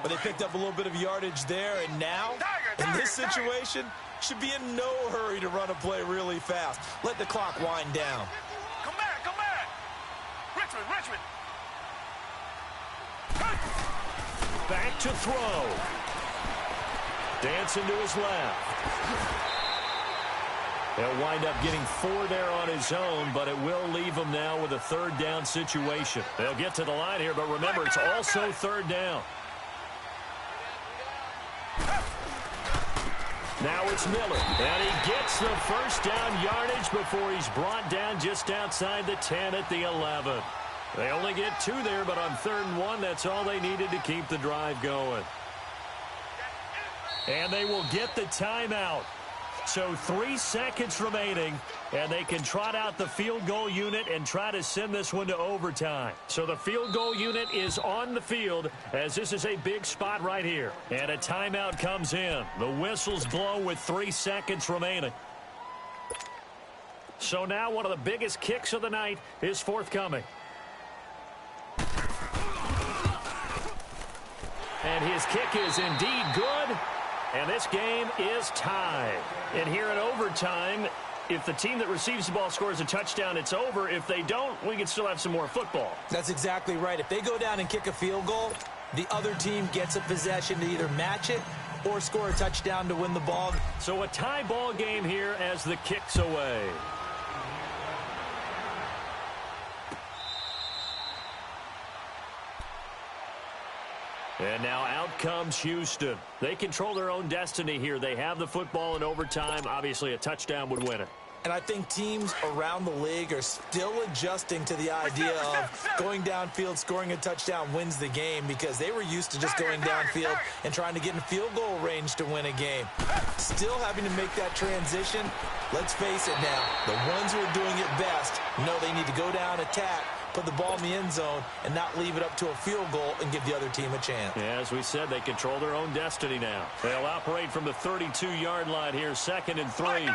But they picked up a little bit of yardage there, and now, in this situation, should be in no hurry to run a play really fast. Let the clock wind down. Come back, come back. Richmond. Back to throw. Dancing to his left. He'll wind up getting 4 there on his own, but it will leave him now with a 3rd down situation. They'll get to the line here, but remember, it's also 3rd down. Now it's Miller, and he gets the 1st down yardage before he's brought down just outside the 10 at the 11. They only get 2 there, but on 3rd and 1, that's all they needed to keep the drive going. And they will get the timeout. So 3 seconds remaining, and they can trot out the field goal unit and try to send this one to overtime. So the field goal unit is on the field as this is a big spot right here. And a timeout comes in. The whistles blow with 3 seconds remaining. So now one of the biggest kicks of the night is forthcoming. And his kick is indeed good. And this game is tied. And here in overtime, if the team that receives the ball scores a touchdown, it's over. If they don't, we can still have some more football. That's exactly right. If they go down and kick a field goal, the other team gets a possession to either match it or score a touchdown to win the ball. So a tie ball game here as the kick's away. And now out comes Houston. They control their own destiny here. They have the football in overtime. Obviously, a touchdown would win it. And I think teams around the league are still adjusting to the idea of going downfield, scoring a touchdown wins the game because they were used to just going downfield and trying to get in field goal range to win a game. Still having to make that transition. Let's face it now, the ones who are doing it best know they need to go down, attack, put the ball in the end zone, and not leave it up to a field goal and give the other team a chance. Yeah, as we said, they control their own destiny now. They'll operate from the 32-yard line here, 2nd and 3.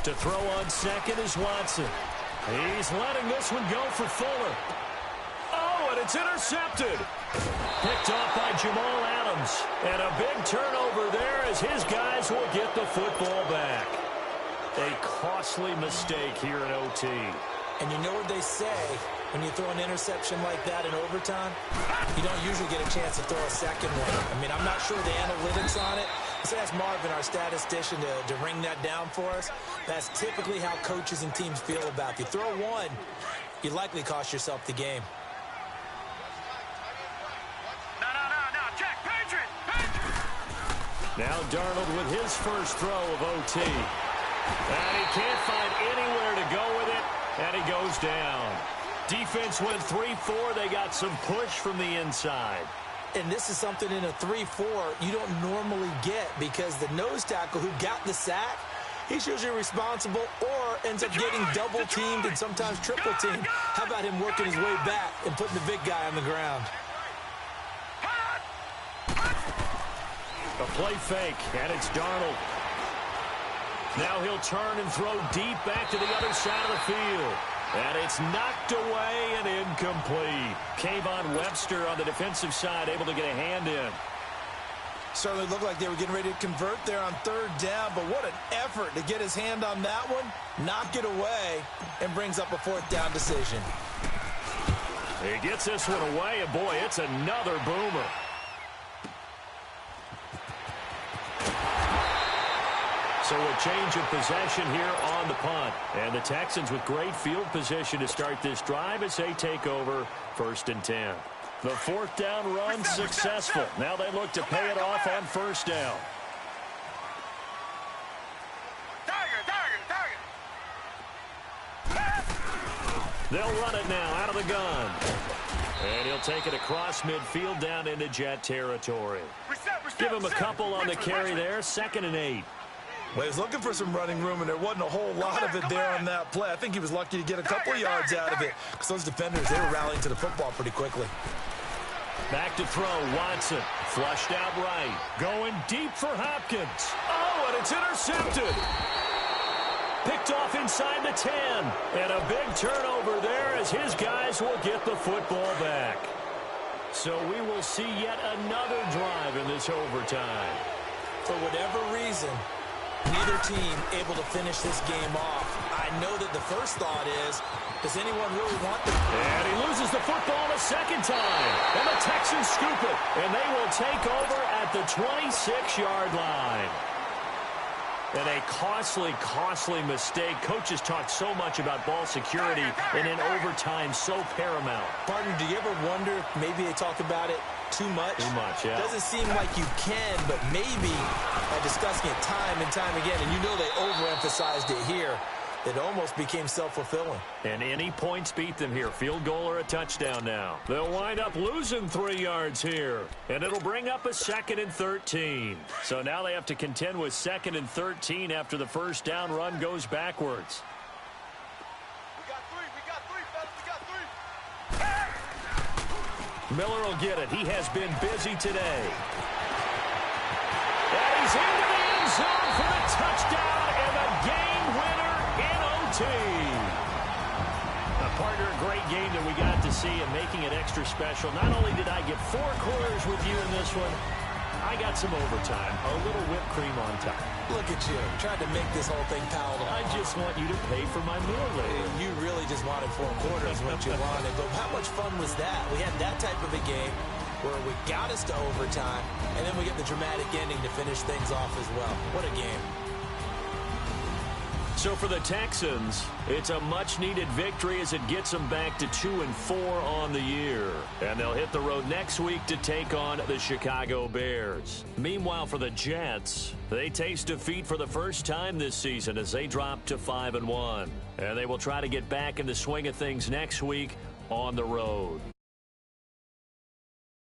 To throw on 2nd is Watson. He's letting this one go for Fuller. Oh, and it's intercepted. Picked off by Jamal Adams. And a big turnover there as his guys will get the football back. A costly mistake here in OT. And you know what they say, when you throw an interception like that in overtime, you don't usually get a chance to throw a second one. I mean, I'm not sure the analytics on it. Let's ask Marvin, our statistician, to ring that down for us. That's typically how coaches and teams feel about it. You throw one, you likely cost yourself the game. No, check, Patriot! Now Darnold with his first throw of OT. And he can't find anywhere to go with it, and he goes down. Defense went 3-4. They got some push from the inside. And this is something in a 3-4 you don't normally get, because the nose tackle who got the sack, he's usually responsible or ends up getting double-teamed and sometimes triple-teamed. How about him working his way back and putting the big guy on the ground? A play fake, and it's Darnold. Now he'll turn and throw deep back to the other side of the field. And it's knocked away and incomplete. Kayvon Webster on the defensive side able to get a hand in. Certainly looked like they were getting ready to convert there on third down, but what an effort to get his hand on that one, knock it away, and brings up a fourth down decision. He gets this one away, and boy, it's another boomer. So a change of possession here on the punt. And the Texans with great field position to start this drive as they take over 1st and 10. The fourth down run successful. Now they look to pay it off on first down. They'll run it now out of the gun. And he'll take it across midfield down into Jet territory. Give him a couple on the carry there. 2nd and 8. Well, he was looking for some running room, and there wasn't a whole lot of it there on that play. I think he was lucky to get a couple of yards out of it, because those defenders, they were rallying to the football pretty quickly. Back to throw, Watson. Flushed out right. Going deep for Hopkins. Oh, and it's intercepted. Picked off inside the 10. And a big turnover there as his guys will get the football back. So we will see yet another drive in this overtime. For whatever reason, neither team able to finish this game off. I know that the first thought is, does anyone really want them? And he loses the football a second time. And the Texans scoop it. And they will take over at the 26-yard line. And a costly mistake. Coaches talked so much about ball security, and in overtime, so paramount. Partner, do you ever wonder if maybe they talk about it too much? Too much, yeah. Doesn't seem like you can, but maybe by discussing it time and time again, and you know they overemphasized it here, it almost became self-fulfilling. And any points beat them here. Field goal or a touchdown now. They'll wind up losing 3 yards here. And it'll bring up a 2nd and 13. So now they have to contend with 2nd and 13 after the first down run goes backwards. We got three, fellas, we got three. Miller will get it. He has been busy today. And he's into the end zone for the touchdown and the game winner in OT. Partner, a great game that we got to see and making it extra special. Not only did I get 4 quarters with you in this one, I got some overtime, a little whipped cream on top. Look at you, trying to make this whole thing palatable. I just want you to pay for my meal later. You really just wanted 4 quarters what you wanted, but how much fun was that? We had that type of a game where we got us to overtime, and then we get the dramatic ending to finish things off as well. What a game. So for the Texans, it's a much-needed victory as it gets them back to 2-4 on the year. And they'll hit the road next week to take on the Chicago Bears. Meanwhile, for the Jets, they taste defeat for the first time this season as they drop to 5-1. And they will try to get back in the swing of things next week on the road.